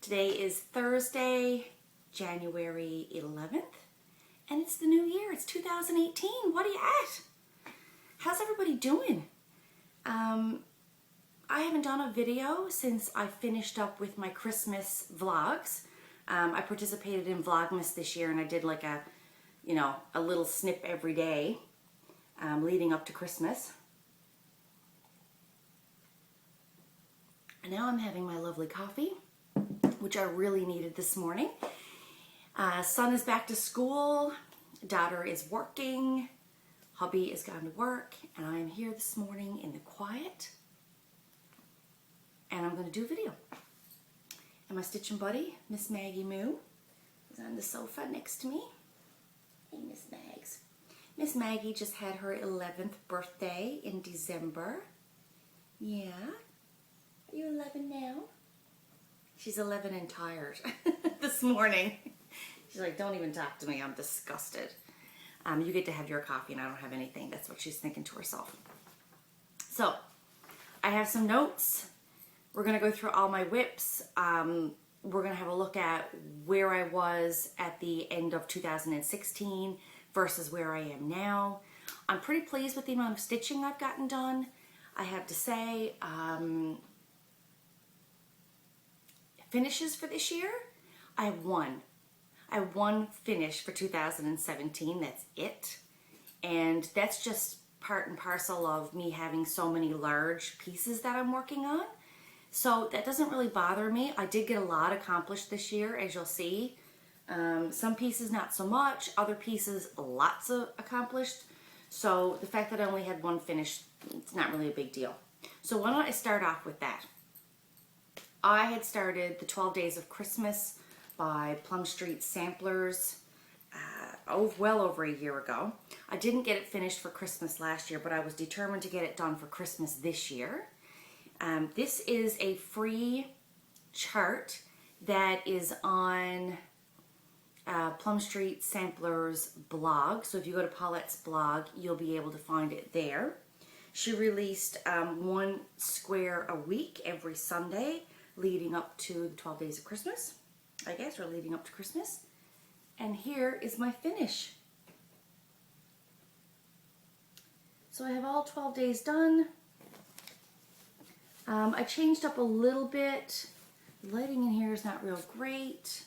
Today is Thursday, January 11th, and it's the new year. It's 2018. What are you at? How's everybody doing? I haven't done a video since I finished up with my Christmas vlogs. I participated in Vlogmas this year, and I did like a little snip every day leading up to Christmas. And now I'm having my lovely coffee, which I really needed this morning. Son is back to school, daughter is working, hubby is gone to work, and I am here this morning in the quiet, and I'm going to do a video. And my stitching buddy, Miss Maggie Moo, is on the sofa next to me. Hey, Miss Mags. Miss Maggie just had her 11th birthday in December. Yeah. Are you 11 now? She's 11 and tired this morning. She's like, don't even talk to me, I'm disgusted. You get to have your coffee and I don't have anything. That's what she's thinking to herself. So, I have some notes. We're gonna go through all my whips. We're gonna have a look at where I was at the end of 2016 versus where I am now. I'm pretty pleased with the amount of stitching I've gotten done. I have to say, finishes for this year, I have one. I have one finish for 2017, that's it. And that's just part and parcel of me having so many large pieces that I'm working on. So that doesn't really bother me. I did get a lot accomplished this year, as you'll see. Some pieces not so much, other pieces lots of accomplished. So the fact that I only had one finish, it's not really a big deal. So why don't I start off with that? I had started the 12 Days of Christmas by Plum Street Samplers well over a year ago. I didn't get it finished for Christmas last year, but I was determined to get it done for Christmas this year. This is a free chart that is on Plum Street Samplers blog. So if you go to Paulette's blog, you'll be able to find it there. She released one square a week every Sunday leading up to the 12 Days of Christmas, I guess, or leading up to Christmas. And here is my finish. So I have all 12 days done. I changed up a little bit. The lighting in here is not real great.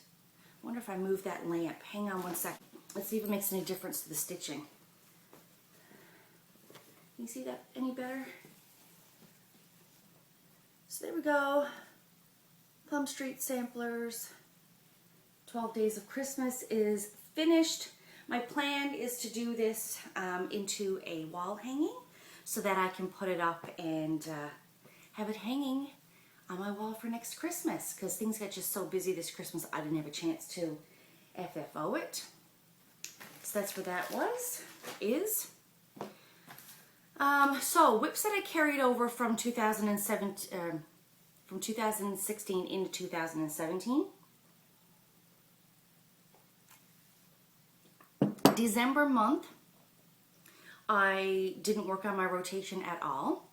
I wonder if I move that lamp. Hang on one second. Let's see if it makes any difference to the stitching. Can you see that any better? So there we go. Plum Street Samplers, 12 Days of Christmas is finished. My plan is to do this into a wall hanging so that I can put it up and have it hanging on my wall for next Christmas, because things got just so busy this Christmas I didn't have a chance to FFO it. So that's what that is. So whips that I carried over from 2007 from 2016 into 2017. December month, I didn't work on my rotation at all,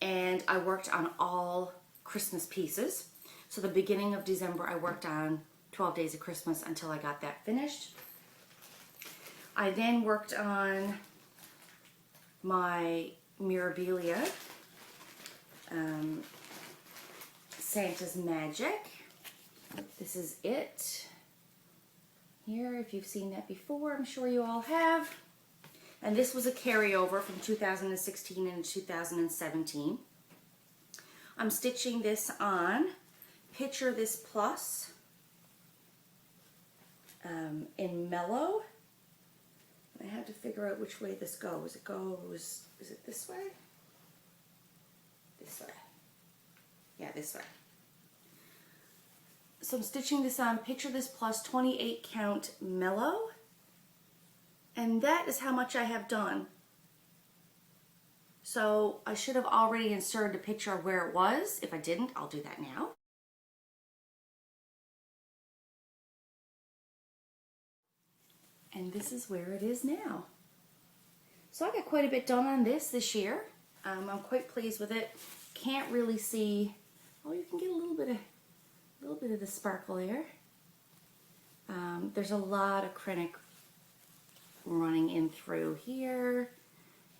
and I worked on all Christmas pieces. So the beginning of December, I worked on 12 Days of Christmas until I got that finished. I then worked on my Mirabilia, Santa's Magic. This is it. Here, if you've seen that before, I'm sure you all have. And this was a carryover from 2016 and 2017. I'm stitching this on Picture This Plus in Mellow. I have to figure out which way this goes. Is it this way? This way. Yeah, this way. So I'm stitching this on Picture This Plus 28 count Mellow, and that is how much I have done. So I should have already inserted a picture of where it was. If I didn't, I'll do that now. And this is where it is now. So I got quite a bit done on this year. I'm quite pleased with it. Can't really see, oh, you can get a little little bit of the sparkle there. There's a lot of acrylic running in through here,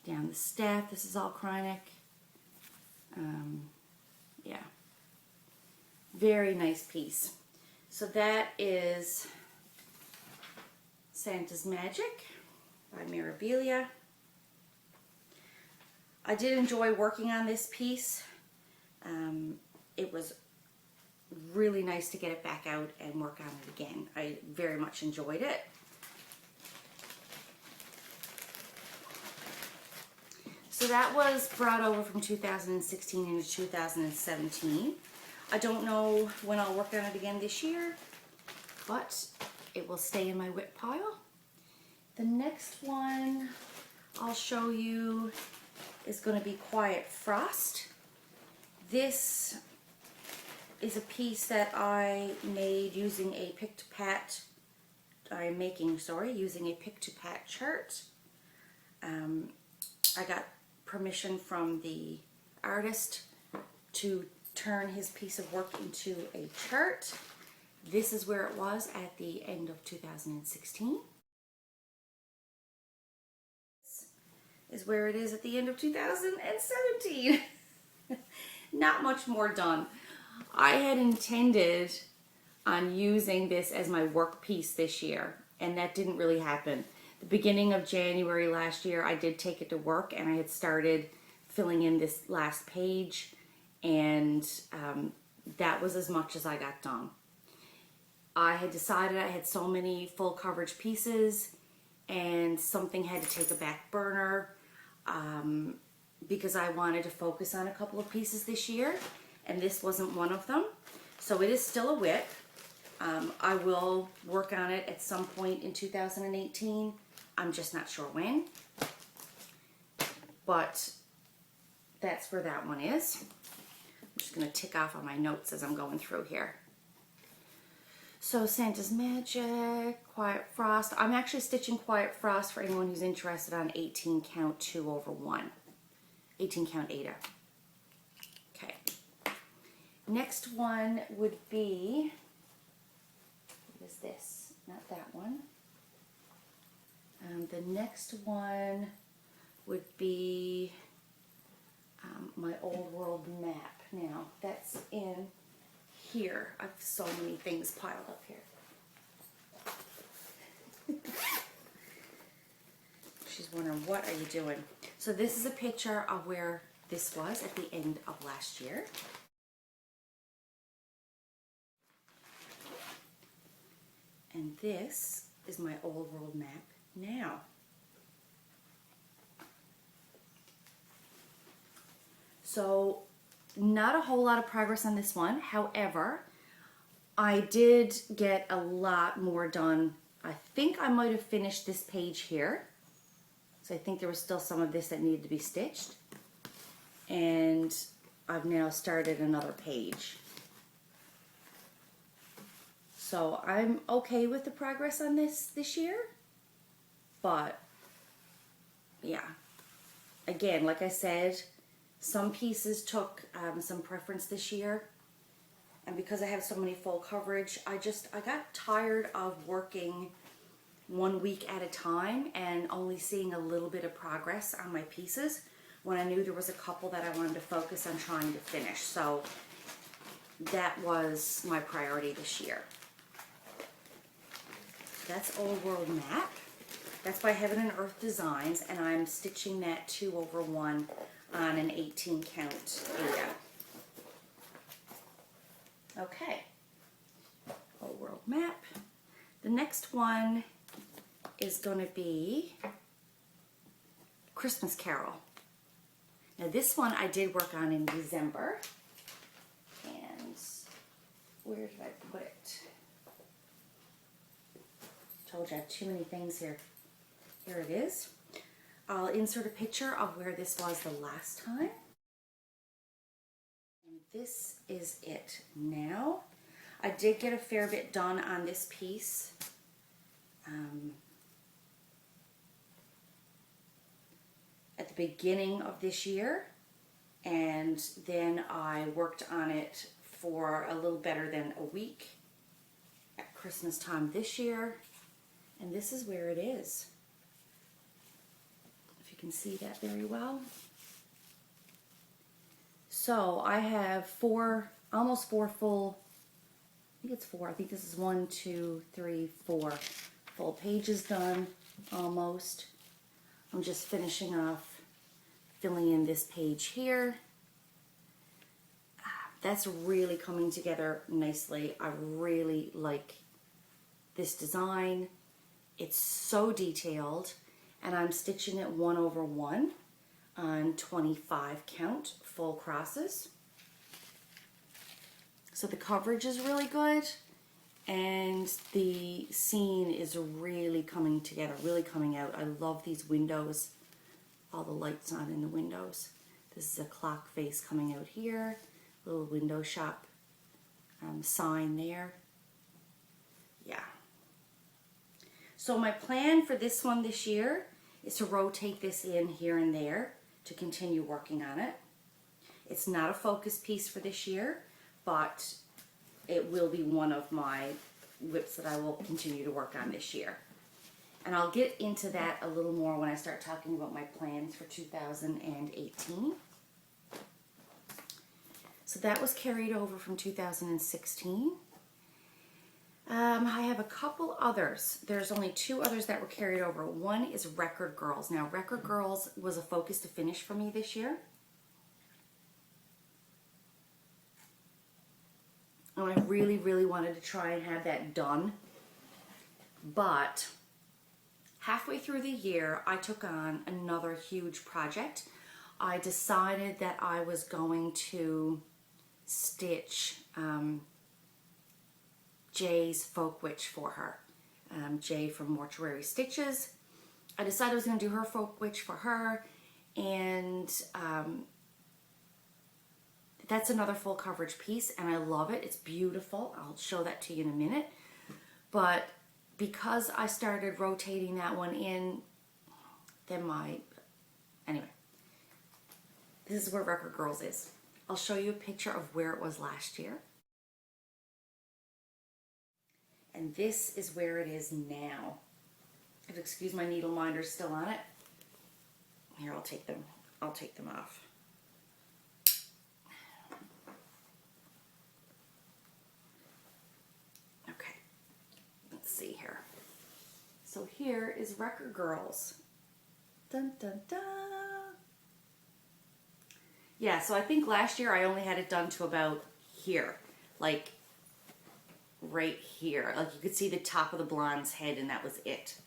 down the staff. This is all acrylic. Yeah, very nice piece. So that is Santa's Magic by Mirabilia. I did enjoy working on this piece. It was really nice to get it back out and work on it again. I very much enjoyed it. So that was brought over from 2016 into 2017. I don't know when I'll work on it again this year, but it will stay in my WIP pile. The next one I'll show you is going to be Quiet Frost. This is a piece that I made using a pick-to-pat, using a pick-to-pat chart. I got permission from the artist to turn his piece of work into a chart. This is where it was at the end of 2016. This is where it is at the end of 2017. Not much more done. I had intended on using this as my work piece this year, and that didn't really happen. The beginning of January last year, I did take it to work, and I had started filling in this last page, and that was as much as I got done. I had decided I had so many full coverage pieces, and something had to take a back burner because I wanted to focus on a couple of pieces this year, and this wasn't one of them. So it is still a WIP. I will work on it at some point in 2018. I'm just not sure when. But that's where that one is. I'm just going to tick off on my notes as I'm going through here. So Santa's Magic, Quiet Frost. I'm actually stitching Quiet Frost for anyone who's interested on 18 count 2/1. 18 count Ada. Okay. Next one would be, what is this? Not that one. The next one would be my old world map. Now, that's in here. I have so many things piled up here. She's wondering, what are you doing? So this is a picture of where this was at the end of last year. And this is my old world map now. So not a whole lot of progress on this one. However, I did get a lot more done. I think I might have finished this page here. So I think there was still some of this that needed to be stitched. And I've now started another page. So I'm okay with the progress on this year. But yeah, again, like I said, some pieces took some preference this year, and because I have so many full coverage, I got tired of working 1 week at a time and only seeing a little bit of progress on my pieces when I knew there was a couple that I wanted to focus on trying to finish. So that was my priority this year. That's Old World Map. That's by Heaven and Earth Designs, and I'm stitching that 2/1 on an 18 count Ada. Okay, Old World Map. The next one is going to be Christmas Carol. Now this one I did work on in December, and where did I put it? Told you I have too many things here. Here it is. I'll insert a picture of where this was the last time. And this is it now. I did get a fair bit done on this piece. At the beginning of this year, and then I worked on it for a little better than a week at Christmas time this year. And this is where it is. If you can see that very well. So I have almost four full, I think it's four. I think this is 1, 2, 3, 4 full pages done, almost. I'm just finishing off filling in this page here. That's really coming together nicely. I really like this design. It's so detailed, and I'm stitching it 1/1 on 25 count full crosses. So the coverage is really good, and the scene is really coming together, really coming out. I love these windows, all the lights on in the windows. This is a clock face coming out here, little window shop sign there. Yeah. So my plan for this one this year is to rotate this in here and there to continue working on it. It's not a focus piece for this year, but it will be one of my whips that I will continue to work on this year. And I'll get into that a little more when I start talking about my plans for 2018. So that was carried over from 2016. I have a couple others. There's only 2 others that were carried over. One is Record Girls. Now, Record Girls was a focus to finish for me this year. And I really, really wanted to try and have that done. But halfway through the year, I took on another huge project. I decided that I was going to stitch Jay's Folk Witch for her. Jay from Mortuary Stitches. I decided I was going to do her Folk Witch for her, and that's another full coverage piece, and I love it. It's beautiful. I'll show that to you in a minute. But because I started rotating that one in, then anyway, this is where Record Girls is. I'll show you a picture of where it was last year. And this is where it is now. If excuse my needle minders still on it. Here, I'll take them off. Okay, let's see here. So here is Record Girls. Dun dun dun. Yeah, so I think last year I only had it done to about here, like right here. Like you could see the top of the blonde's head, and that was it.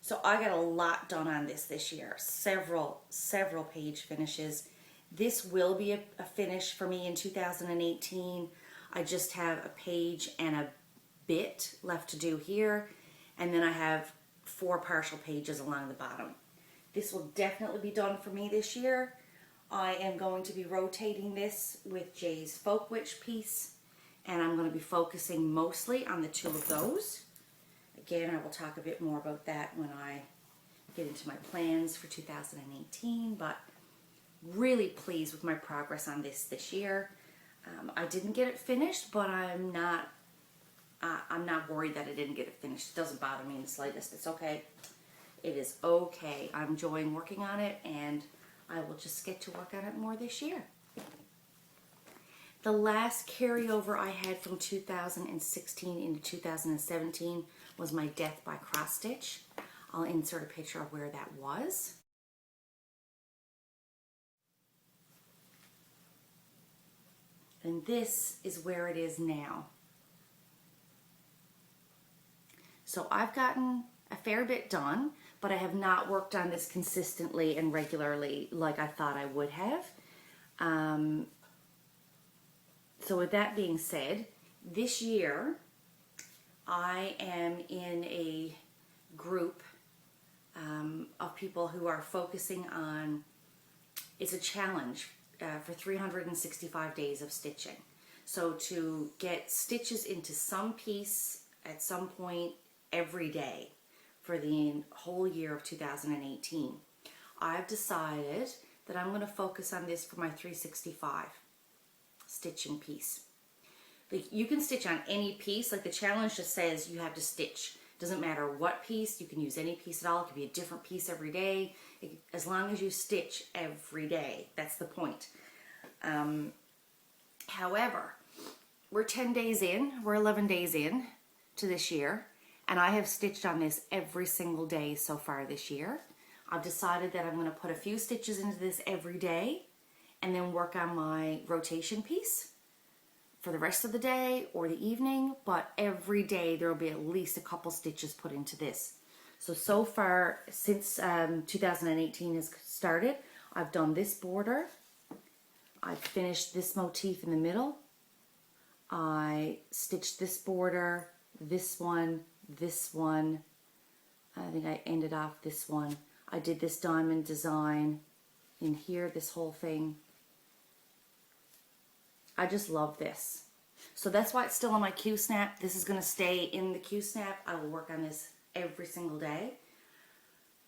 So I got a lot done on this year. Several page finishes. This will be a finish for me in 2018. I just have a page and a bit left to do here, and then I have 4 partial pages along the bottom. This will definitely be done for me this year. I am going to be rotating this with Jay's Folk Witch piece, and I'm going to be focusing mostly on the 2 of those. Again, I will talk a bit more about that when I get into my plans for 2018, but really pleased with my progress on this year. I didn't get it finished, but I'm not worried that I didn't get it finished. It doesn't bother me in the slightest. It's okay. It is okay. I'm enjoying working on it, and I will just get to work on it more this year. The last carryover I had from 2016 into 2017 was my Death by Cross Stitch. I'll insert a picture of where that was. And this is where it is now. So I've gotten a fair bit done, but I have not worked on this consistently and regularly like I thought I would have. So with that being said, this year I am in a group of people who are focusing on, it's a challenge for 365 days of stitching. So to get stitches into some piece at some point every day for the whole year of 2018. I've decided that I'm going to focus on this for my 365. stitching piece. Like, you can stitch on any piece. Like, the challenge just says you have to stitch. Doesn't matter what piece, you can use any piece at all. It could be a different piece every day, as long as you stitch every day. That's the point. However, we're 10 days in, we're 11 days in to this year, and I have stitched on this every single day so far this year. I've decided that I'm going to put a few stitches into this every day and then work on my rotation piece for the rest of the day or the evening, but every day there will be at least a couple stitches put into this. So far, since 2018 has started, I've done this border, I've finished this motif in the middle, I stitched this border, this one, I think I ended off this one. I did this diamond design in here, this whole thing. I just love this. So that's why it's still on my Q-snap. This is going to stay in the Q-snap. I will work on this every single day.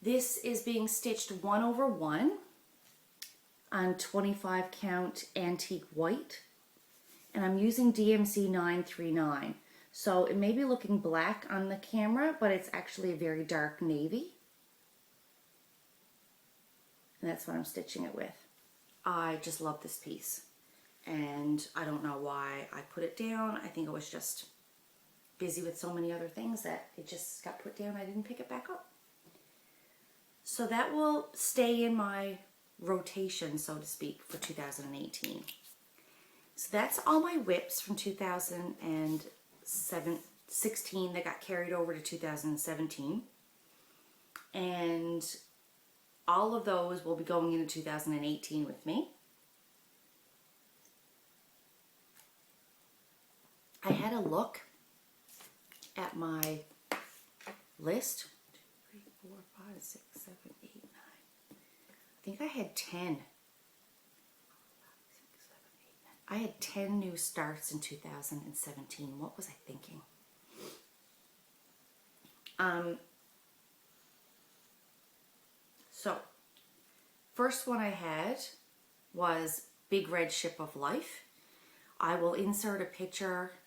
This is being stitched 1/1 on 25 count antique white. And I'm using DMC 939. So it may be looking black on the camera, but it's actually a very dark navy. And that's what I'm stitching it with. I just love this piece. And I don't know why I put it down. I think I was just busy with so many other things that it just got put down. I didn't pick it back up. So that will stay in my rotation, so to speak, for 2018. So that's all my whips from 2016 that got carried over to 2017. And all of those will be going into 2018 with me. I had a look at my list. 2, 3, 4, 5, 6, 7, 8, 9. I think I had 10. 6, 7, 8, 9. I had 10 new starts in 2017. What was I thinking? So, first one I had was Big Red Ship of Life. I will insert a picture.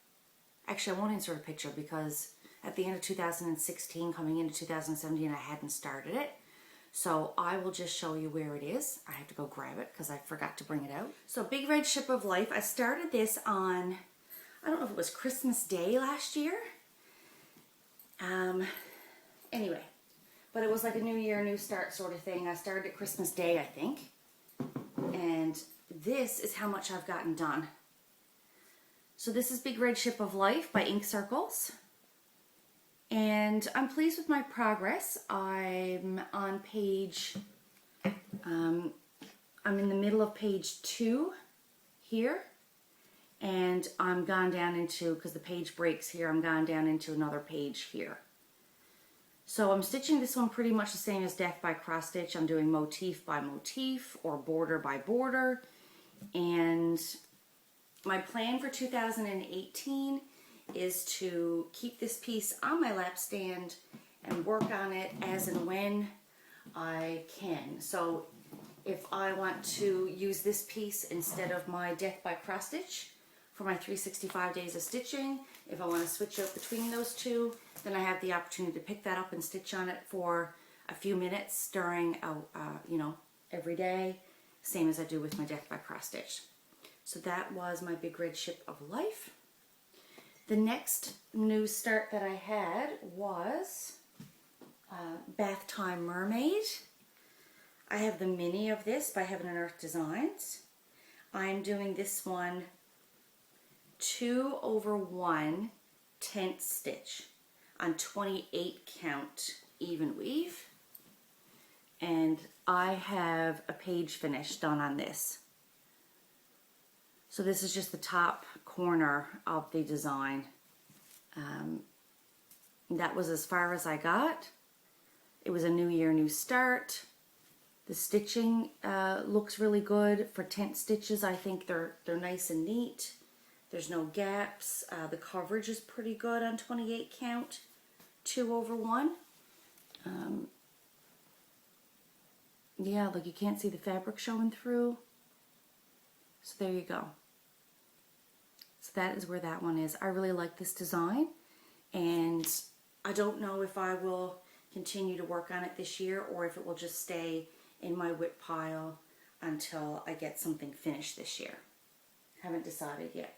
Actually, I won't insert a picture because at the end of 2016, coming into 2017, I hadn't started it. So I will just show you where it is. I have to go grab it because I forgot to bring it out. So Big Red Ship of Life, I started this on, I don't know if it was Christmas Day last year. Anyway, but it was like a new year, new start sort of thing. I started at Christmas Day, I think. And this is how much I've gotten done. So this is Big Red Ship of Life by Ink Circles. And I'm pleased with my progress. I'm on page, I'm in the middle of page 2 here. And I'm gone down into, because the page breaks here, I'm gone down into another page here. So I'm stitching this one pretty much the same as Death by Cross Stitch. I'm doing motif by motif or border by border. And my plan for 2018 is to keep this piece on my lap stand and work on it as and when I can. So if I want to use this piece instead of my Death by Cross Stitch for my 365 days of stitching, if I want to switch out between those two, then I have the opportunity to pick that up and stitch on it for a few minutes during, you know, every day, same as I do with my Death by Cross Stitch. So that was my Big Red Ship of Life. The next new start that I had was Bath Time Mermaid. I have the mini of this by Heaven and Earth Designs. I'm doing this one 2/1 tent stitch on 28 count even weave. And I have a page finish done on this. So this is just the top corner of the design. That was as far as I got. It was a new year, new start. The stitching looks really good for tent stitches. I think they're nice and neat. There's no gaps. The coverage is pretty good on 28 count, 2/1. Yeah, like you can't see the fabric showing through. So there you go. that is where that one is. I really like this design, and I don't know if I will continue to work on it this year or if it will just stay in my WIP pile until I get something finished this year. Haven't decided yet.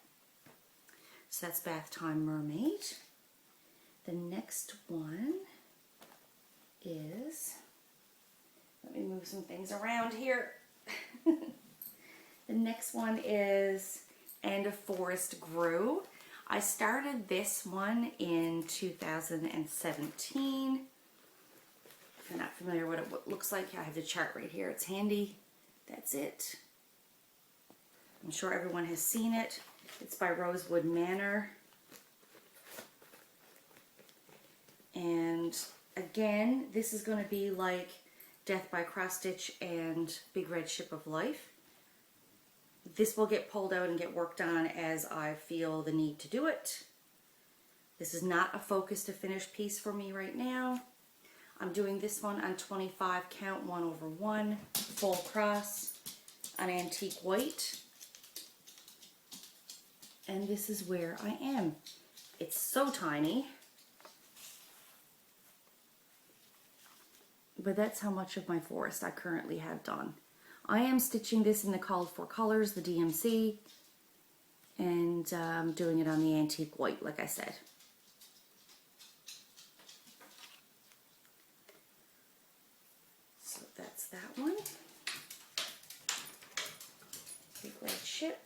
So that's Bath Time Mermaid. The next one is, let me move some things around here. The next one is And a Forest Grew. I started this one in 2017. If you're not familiar with what it looks like, I have the chart right here. It's handy. That's it. I'm sure everyone has seen it. It's by Rosewood Manor. And again, this is going to be like Death by Cross Stitch and Big Red Ship of Life. This will get pulled out and get worked on as I feel the need to do it. This is not a focus to finish piece for me right now. I'm doing this one on 25 count 1/1 full cross on antique white. And this is where I am. It's so tiny. But that's how much of my forest I currently have done. I am stitching this in the Called For Colors, the DMC, and doing it on the antique white, like I said. So that's that one. Big Red Ship.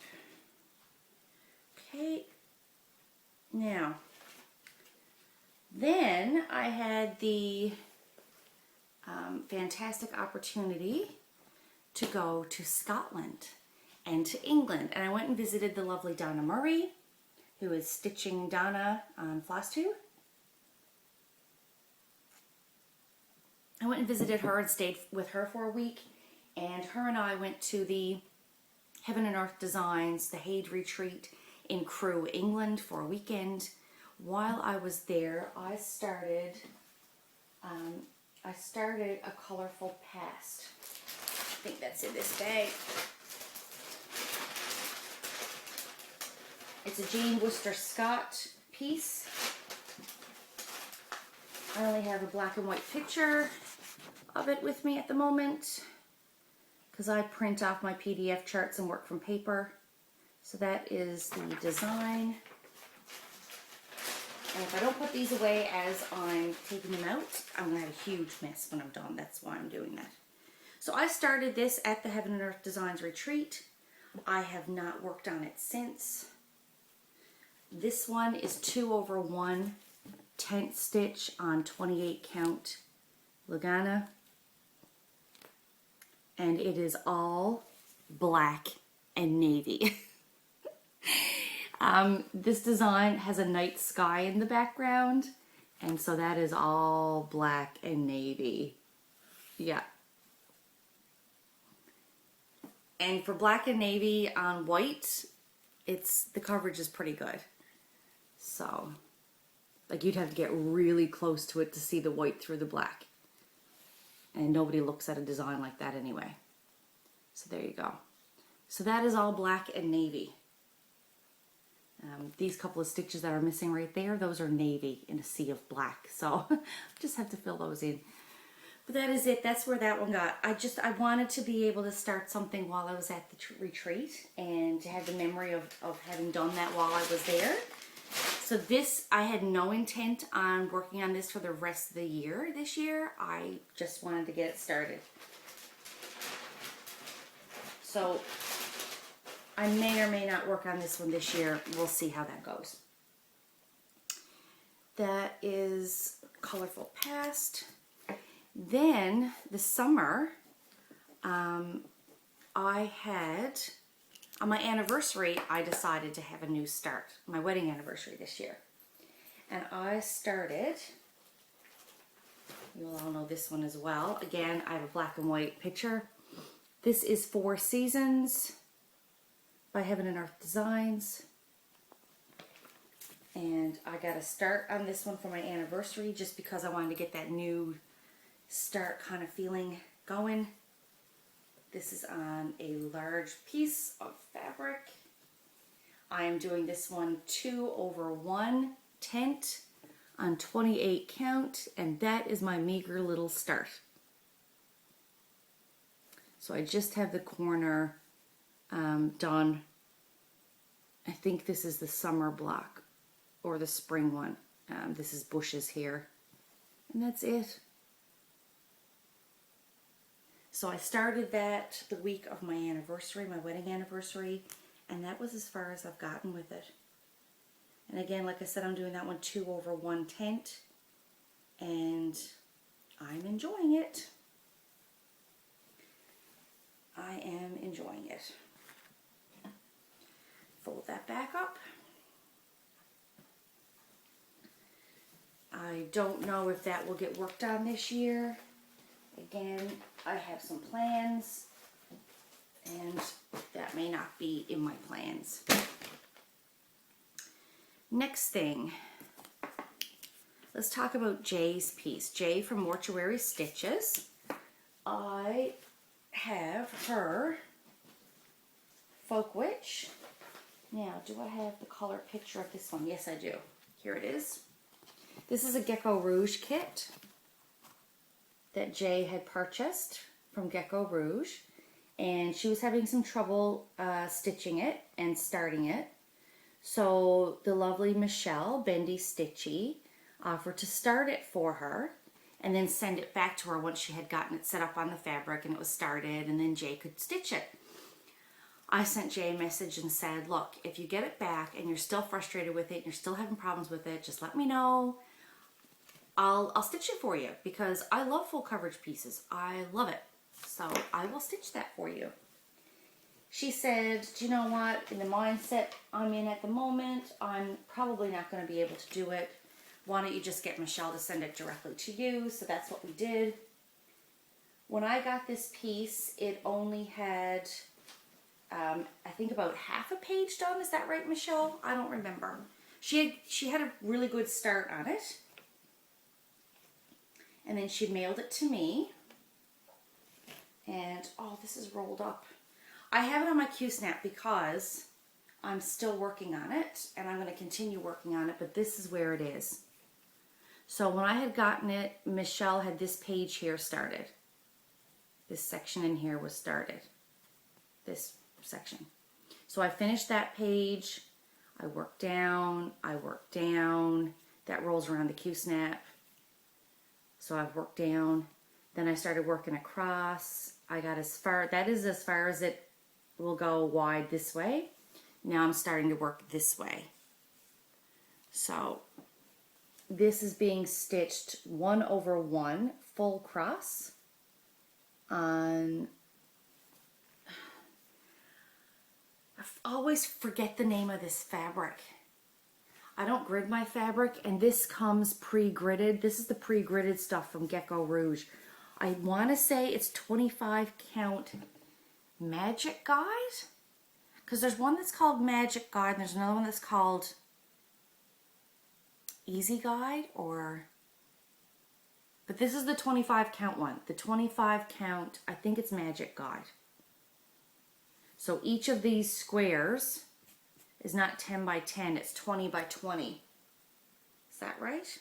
Okay. Now, then I had the fantastic opportunity to go to Scotland and to England, and I went and visited the lovely Donna Murray, who is stitching Donna on Flosstube. I went and visited her and stayed with her for a week, and her and I went to the Heaven and Earth Designs, the Haid Retreat in Crewe, England for a weekend. While I was there, I started a colorful past. I think that's in this bag. It's a Jane Worcester Scott piece. I only have a black and white picture of it with me at the moment because I print off my PDF charts and work from paper. So that is the design. And if I don't put these away as I'm taking them out, I'm going to have a huge mess when I'm done. That's why I'm doing that. So I started this at the Heaven and Earth Designs retreat. I have not worked on it since. This one is 2/1 tent stitch on 28 count Lugana. And it is all black and navy. This design has a night sky in the background, and so that is all black and navy. Yeah. And for black and navy on white, the coverage is pretty good. So, like, you'd have to get really close to it to see the white through the black. And nobody looks at a design like that anyway. So there you go. So that is all black and navy. These couple of stitches that are missing right there, those are navy in a sea of black. So just have to fill those in. But that is it. That's where that one got. I wanted to be able to start something while I was at the retreat and to have the memory of having done that while I was there. So this, I had no intent on working on this for the rest of the year this year. I just wanted to get it started. So I may or may not work on this one this year. We'll see how that goes. That is Colorful Past. Then this summer, I had, on my anniversary, I decided to have a new start. My wedding anniversary this year. And I started, you'll all know this one as well. Again, I have a black and white picture. This is 4 Seasons by Heaven and Earth Designs. And I got a start on this one for my anniversary just because I wanted to get that new start kind of feeling going. This is on a large piece of fabric. I am doing this one 2/1 tent on 28 count, and that is my meager little start. So I just have the corner done. I think this is the summer block or the spring one. This is bushes here, and that's it. So I started that the week of my anniversary, my wedding anniversary, and that was as far as I've gotten with it. And again, like I said, I'm doing that one 2/1 tent, and I'm enjoying it. I am enjoying it. Fold that back up. I don't know if that will get worked on this year. Again, I have some plans, and that may not be in my plans. Next thing, let's talk about Jay's piece. Jay from Mortuary Stitches. I have her Folk Witch. Now, do I have the color picture of this one? Yes, I do. Here it is. This is a Gecko Rouge kit that Jay had purchased from Gecko Rouge, and she was having some trouble stitching it and starting it. So the lovely Michelle, Bendy Stitchy, offered to start it for her and then send it back to her once she had gotten it set up on the fabric and it was started, and then Jay could stitch it. I sent Jay a message and said, look, if you get it back and you're still frustrated with it and you're still having problems with it, just let me know. I'll stitch it for you because I love full coverage pieces. I love it. So I will stitch that for you. She said, do you know what? In the mindset I'm in at the moment, I'm probably not going to be able to do it. Why don't you just get Michelle to send it directly to you? So that's what we did. When I got this piece, it only had, I think about half a page done. Is that right, Michelle? I don't remember. She had a really good start on it. And then she mailed it to me. And, oh, this is rolled up. I have it on my Q-snap because I'm still working on it. And I'm going to continue working on it. But this is where it is. So when I had gotten it, Michelle had this page here started. This section in here was started. This section. So I finished that page. I worked down. I worked down. That rolls around the Q-snap. So I've worked down, then I started working across. I got as far, that is as far as it will go wide this way. Now I'm starting to work this way. So this is being stitched 1/1 full cross on, I always forget the name of this fabric. I don't grid my fabric, and this comes pre-gridded. This is the pre-gridded stuff from Gecko Rouge. I want to say it's 25 count Magic Guide, because there's one that's called Magic Guide, and there's another one that's called Easy Guide, but this is the 25 count one. The 25 count, I think it's Magic Guide. So each of these squares is not 10 by 10, it's 20 by 20. Is that right?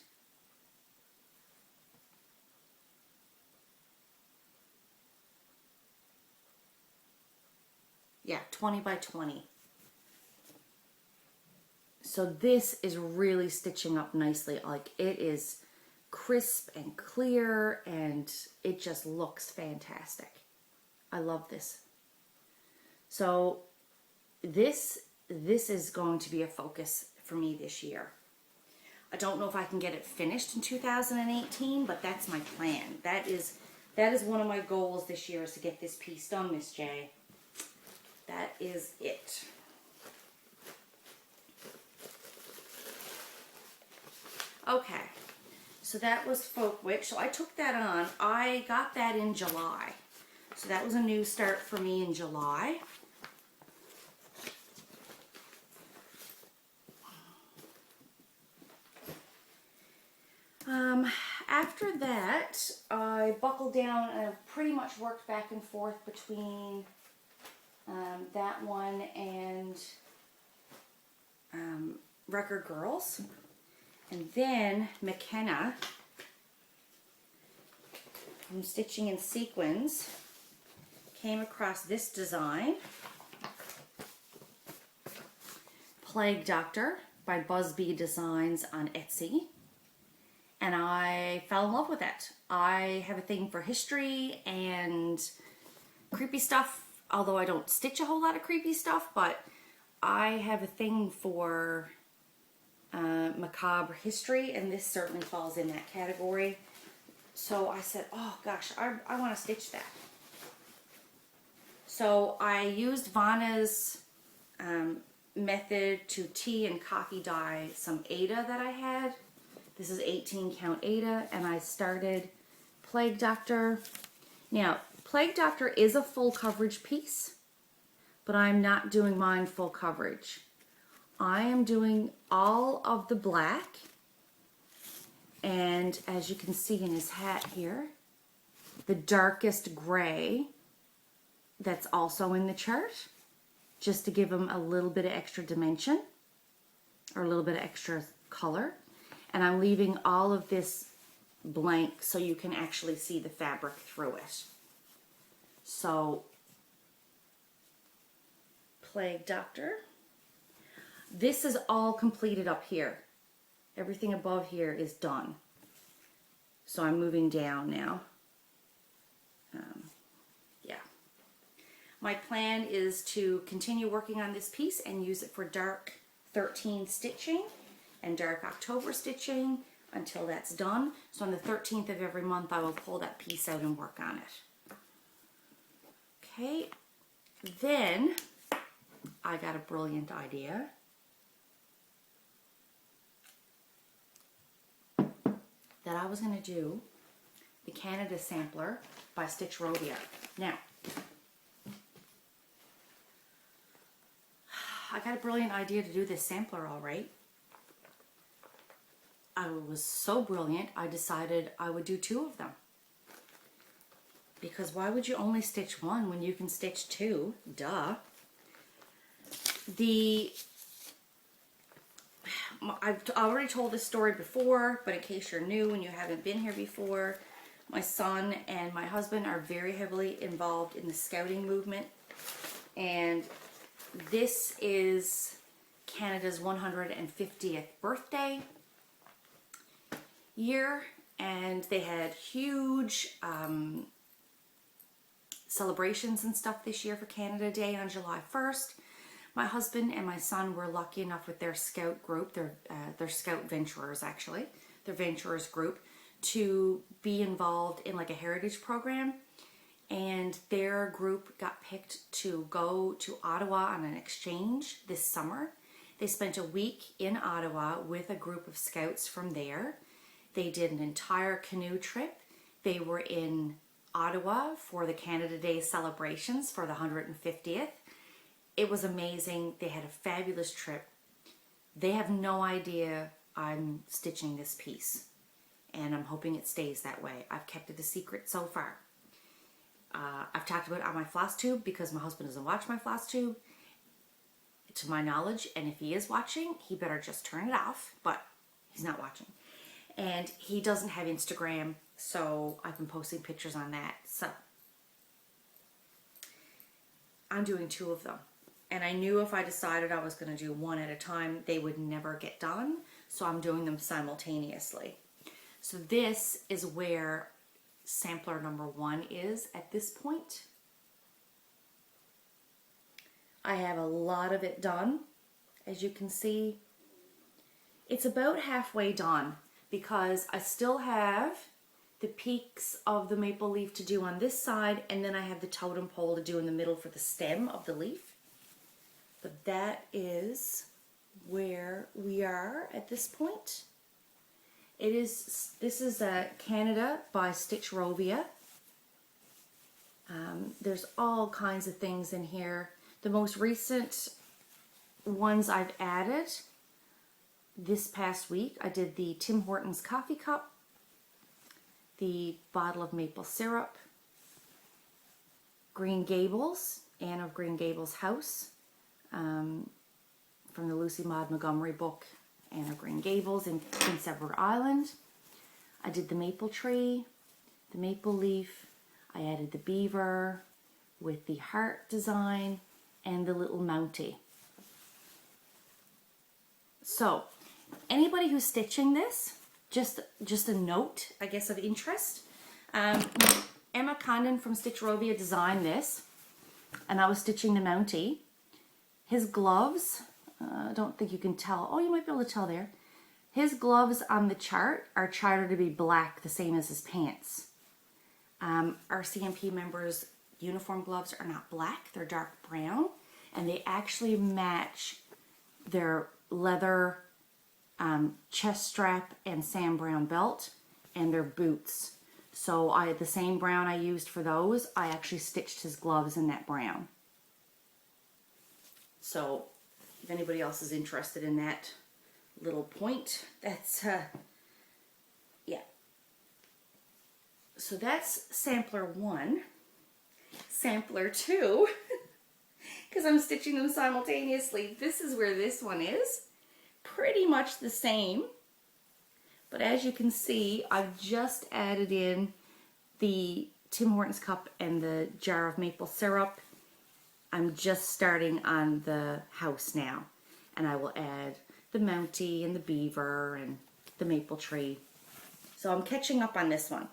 Yeah, 20 by 20. So this is really stitching up nicely. Like, it is crisp and clear, and it just looks fantastic. I love this. So this is going to be a focus for me this year. I don't know if I can get it finished in 2018, but that's my plan. That is one of my goals this year, is to get this piece done, Miss J. That is it. Okay, so that was Folk Witch. So I took that on. I got that in July. So that was a new start for me in July. After that, I buckled down and I've pretty much worked back and forth between that one and Record Girls. And then McKenna from Stitching in Sequins came across this design. Plague Doctor by Busby Designs on Etsy. And I fell in love with it. I have a thing for history and creepy stuff, although I don't stitch a whole lot of creepy stuff, but I have a thing for macabre history, and this certainly falls in that category. So I said, oh gosh, I want to stitch that. So I used Vanna's method to tea and coffee dye some Aida that I had. This is 18 count Aida, and I started Plague Doctor. Now, Plague Doctor is a full coverage piece, but I'm not doing mine full coverage. I am doing all of the black, and as you can see in his hat here, the darkest gray that's also in the chart, just to give him a little bit of extra dimension, or a little bit of extra color. And I'm leaving all of this blank so you can actually see the fabric through it. So, Plague Doctor. This is all completed up here. Everything above here is done. So I'm moving down now. Yeah. My plan is to continue working on this piece and use it for dark 13 stitching and dark October stitching until that's done. So on the 13th of every month I will pull that piece out and work on it. Okay, then I got a brilliant idea. That I was going to do the Canada Sampler by Stitchrovia. Now, I got a brilliant idea to do this sampler, all right. I was so brilliant, I decided I would do 2 of them. Because why would you only stitch 1 when you can stitch 2? Duh. I've already told this story before, but in case you're new and you haven't been here before, my son and my husband are very heavily involved in the scouting movement. And this is Canada's 150th birthday year, and they had huge celebrations and stuff this year for Canada Day on July 1st. My husband and my son were lucky enough with their scout group, their scout venturers actually, their venturers group, to be involved in like a heritage program, and their group got picked to go to Ottawa on an exchange this summer. They spent a week in Ottawa with a group of scouts from there. They did an entire canoe trip. They were in Ottawa for the Canada Day celebrations for the 150th. It was amazing. They had a fabulous trip. They have no idea I'm stitching this piece, and I'm hoping it stays that way. I've kept it a secret so far. I've talked about it on my Flosstube because my husband doesn't watch my Flosstube, to my knowledge, and if he is watching, he better just turn it off, but he's not watching. And he doesn't have Instagram, so I've been posting pictures on that. So I'm doing 2 of them. And I knew if I decided I was going to do 1 at a time, they would never get done. So I'm doing them simultaneously. So this is where sampler number 1 is at this point. I have a lot of it done. As you can see, it's about halfway done because I still have the peaks of the maple leaf to do on this side, and then I have the totem pole to do in the middle for the stem of the leaf. But that is where we are at this point. This is Canada by Stitchrovia. There's all kinds of things in here. The most recent ones I've added this past week, I did the Tim Hortons coffee cup, the bottle of maple syrup, Green Gables, Anne of Green Gables house, from the Lucy Maud Montgomery book, and her Green Gables in Prince Edward Island. I did the maple tree, the maple leaf. I added the beaver with the heart design and the little mountie. So, anybody who's stitching this, just a note, I guess, of interest. Emma Condon from Stitchrovia designed this, and I was stitching the mountie. His gloves, I don't think you can tell. Oh, you might be able to tell there. His gloves on the chart are charted to be black, the same as his pants. Our CMP members' uniform gloves are not black, they're dark brown, and they actually match their leather chest strap and Sam Brown belt and their boots. So I had the same brown I used for those. I actually stitched his gloves in that brown. So if anybody else is interested in that little point, that's yeah. So that's sampler 1. Sampler 2, because I'm stitching them simultaneously. This is where this one is. Pretty much the same, but as you can see, I've just added in the Tim Hortons cup and the jar of maple syrup. I'm just starting on the house now, and I will add the mountie and the beaver and the maple tree. So I'm catching up on this one.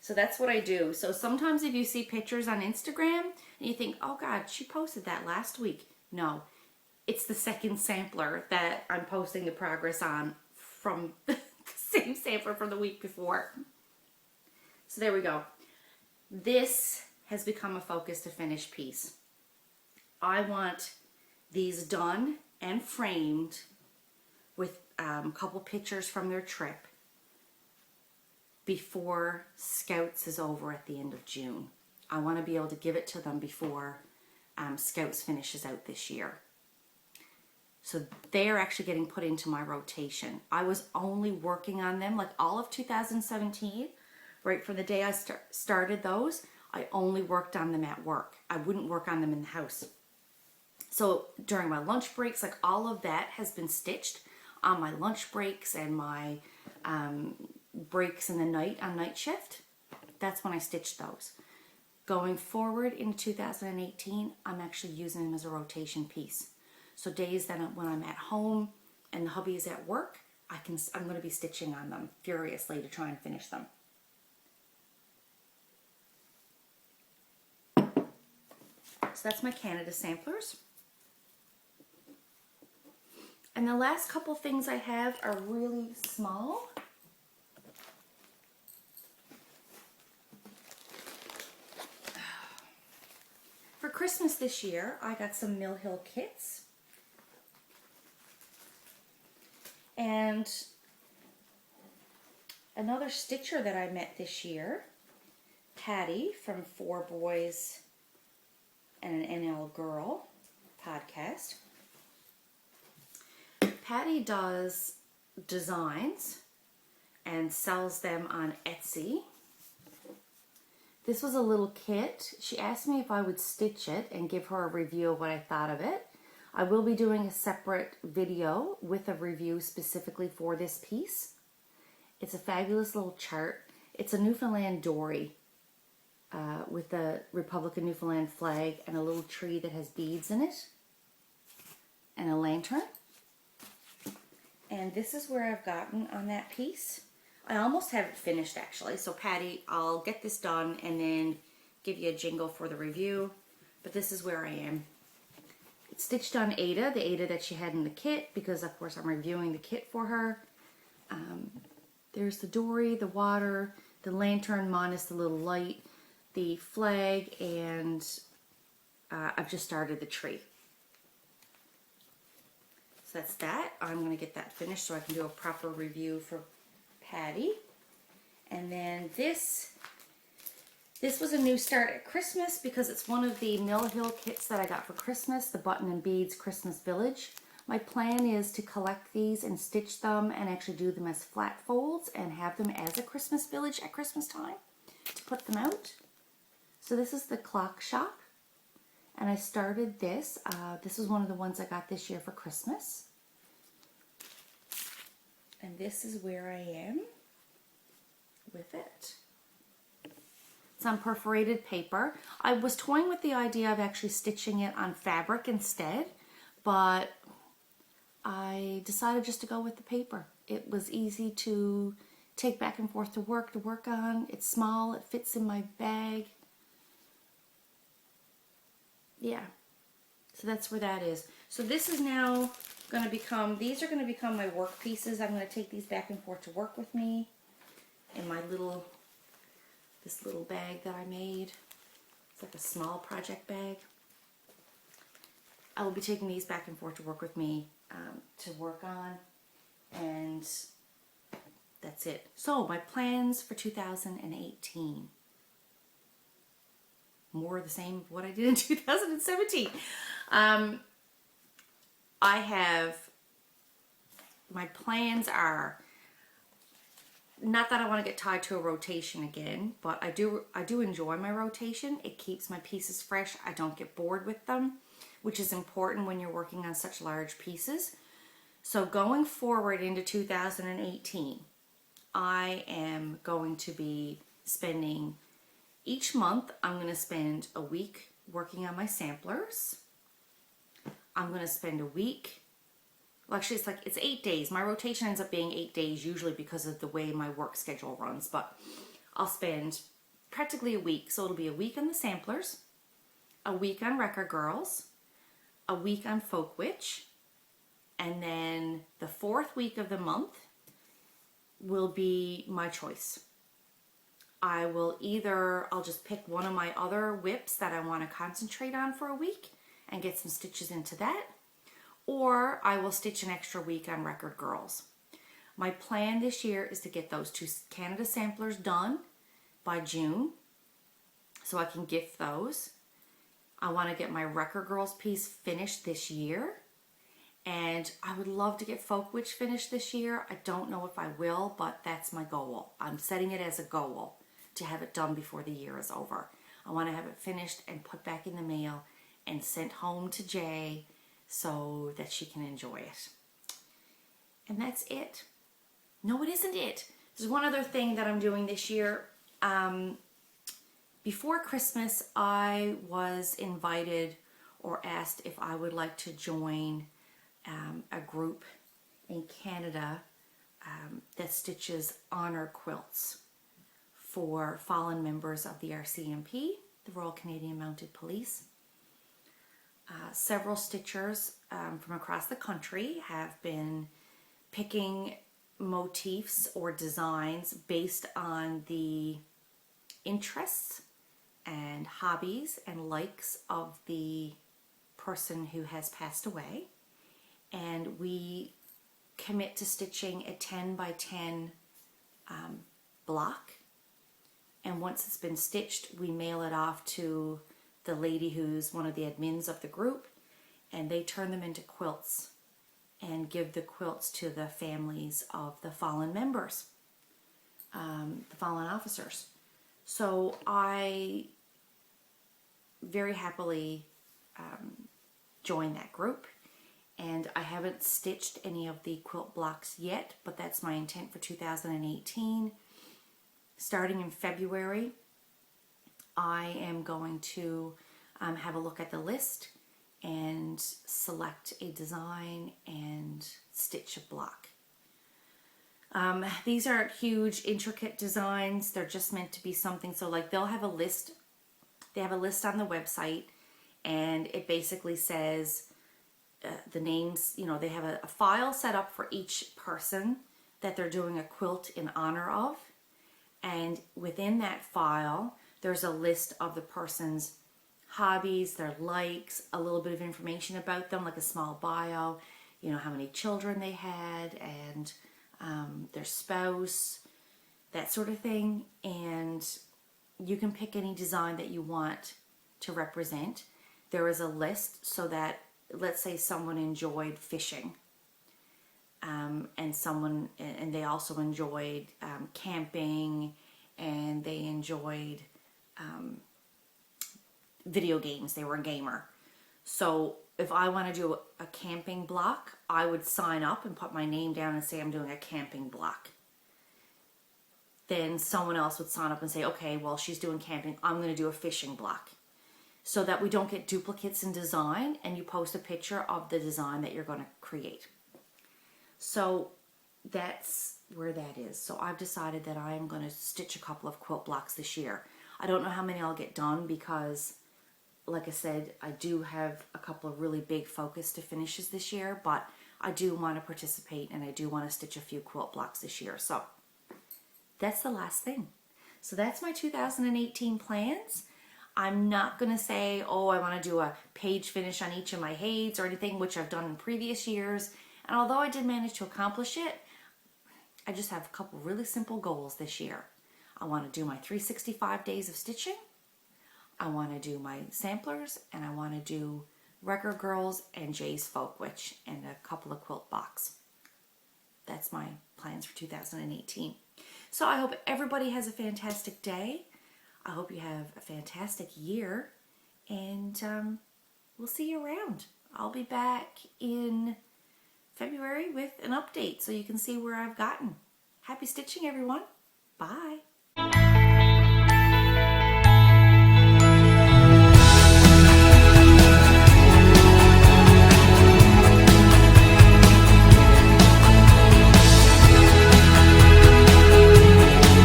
So that's what I do. So sometimes if you see pictures on Instagram and you think, oh God, she posted that last week. No, it's the second sampler that I'm posting the progress on from the same sampler from the week before. So there we go. This has become a focus to finish piece. I want these done and framed with a couple pictures from their trip before Scouts is over at the end of June. I want to be able to give it to them before Scouts finishes out this year. So they're actually getting put into my rotation. I was only working on them like all of 2017, right from the day I started those. I only worked on them at work. I wouldn't work on them in the house. So during my lunch breaks, like all of that has been stitched on my lunch breaks and my breaks in the night on night shift. That's when I stitched those. Going forward in 2018, I'm actually using them as a rotation piece. So days that when I'm at home and the hubby is at work, I'm going to be stitching on them furiously to try and finish them. So that's my Canada samplers. And the last couple things I have are really small. For Christmas this year, I got some Mill Hill kits. And another stitcher that I met this year, Patty from 4 Boys and an NL Girl podcast. Patty does designs and sells them on Etsy. This was a little kit. She asked me if I would stitch it and give her a review of what I thought of it. I will be doing a separate video with a review specifically for this piece. It's a fabulous little chart. It's a Newfoundland dory with the Republic of Newfoundland flag and a little tree that has beads in it and a lantern. And this is where I've gotten on that piece. I almost have it finished actually. So Patty, I'll get this done and then give you a jingle for the review. But this is where I am. It's stitched on Ada, the Ada that she had in the kit, because of course I'm reviewing the kit for her. There's the dory, the water, the lantern minus the little light, the flag, and I've just started the tree. So that's that. I'm going to get that finished so I can do a proper review for Patty. And then this was a new start at Christmas because it's one of the Mill Hill kits that I got for Christmas, the Button and Beads Christmas Village. My plan is to collect these and stitch them and actually do them as flat folds and have them as a Christmas village at Christmas time to put them out. So this is the Clock Shop. And I started this. This was one of the ones I got this year for Christmas. And this is where I am with it. It's on perforated paper. I was toying with the idea of actually stitching it on fabric instead, but I decided just to go with the paper. It was easy to take back and forth to work on. It's small, it fits in my bag. Yeah, so that's where that is. So this is now going to become, these are going to become my work pieces. I'm going to take these back and forth to work with me in my little, this little bag that I made. It's like a small project bag. I will be taking these back and forth to work with me to work on, and that's it. So my plans for 2018. More of the same of what I did in 2017. I have, my plans are, not that I want to get tied to a rotation again, but I do enjoy my rotation. It keeps my pieces fresh. I don't get bored with them, which is important when you're working on such large pieces. So going forward into 2018, I am going to be spending, each month I'm going to spend a week working on my samplers. I'm going to spend a week, well actually it's 8 days. My rotation ends up being 8 days usually because of the way my work schedule runs, but I'll spend practically a week. So it'll be a week on the samplers, a week on Record Girls, a week on Folk Witch, and then the 4th week of the month will be my choice. I'll just pick one of my other whips that I want to concentrate on for a week and get some stitches into that, or I will stitch an extra week on Record Girls. My plan this year is to get those 2 Canada samplers done by June so I can gift those. I want to get my Record Girls piece finished this year, and I would love to get Folk Witch finished this year. I don't know if I will, but that's my goal. I'm setting it as a goal to have it done before the year is over. I want to have it finished and put back in the mail and sent home to Jay so that she can enjoy it. And that's it. No, it isn't it. There's one other thing that I'm doing this year. Before Christmas, I was invited or asked if I would like to join a group in Canada that stitches honor quilts for fallen members of the RCMP, the Royal Canadian Mounted Police. Several stitchers from across the country have been picking motifs or designs based on the interests and hobbies and likes of the person who has passed away, and we commit to stitching a 10 by 10 block, and once it's been stitched we mail it off to the lady who's one of the admins of the group, and they turn them into quilts and give the quilts to the families of the fallen members, the fallen officers. So I very happily joined that group, and I haven't stitched any of the quilt blocks yet, but that's my intent for 2018. Starting in February, I am going to have a look at the list and select a design and stitch a block. These aren't huge, intricate designs. They're just meant to be something. So like they'll have a list. They have a list on the website, and it basically says the names. You know, they have a file set up for each person that they're doing a quilt in honor of. And within that file, there's a list of the person's hobbies, their likes, a little bit of information about them, like a small bio, you know, how many children they had, and their spouse, that sort of thing. And you can pick any design that you want to represent. There is a list so that, let's say someone enjoyed fishing, and they also enjoyed camping, and they enjoyed video games. They were a gamer. So if I want to do a camping block, I would sign up and put my name down and say I'm doing a camping block. Then someone else would sign up and say, okay, well, she's doing camping, I'm going to do a fishing block. So that we don't get duplicates in design, and you post a picture of the design that you're going to create. So that's where that is. So I've decided that I am going to stitch a couple of quilt blocks this year. I don't know how many I'll get done because, like I said, I do have a couple of really big focus to finishes this year, but I do want to participate and I do want to stitch a few quilt blocks this year. So that's the last thing. So that's my 2018 plans. I'm not going to say, oh, I want to do a page finish on each of my heights or anything, which I've done in previous years. And although I did manage to accomplish it, I just have a couple really simple goals this year. I want to do my 365 days of stitching. I want to do my samplers, and I want to do Record Girls and Jay's Folk Witch and a couple of quilt box. That's my plans for 2018. So I hope everybody has a fantastic day. I hope you have a fantastic year, and we'll see you around. I'll be back in February with an update so you can see where I've gotten. Happy stitching, everyone. Bye.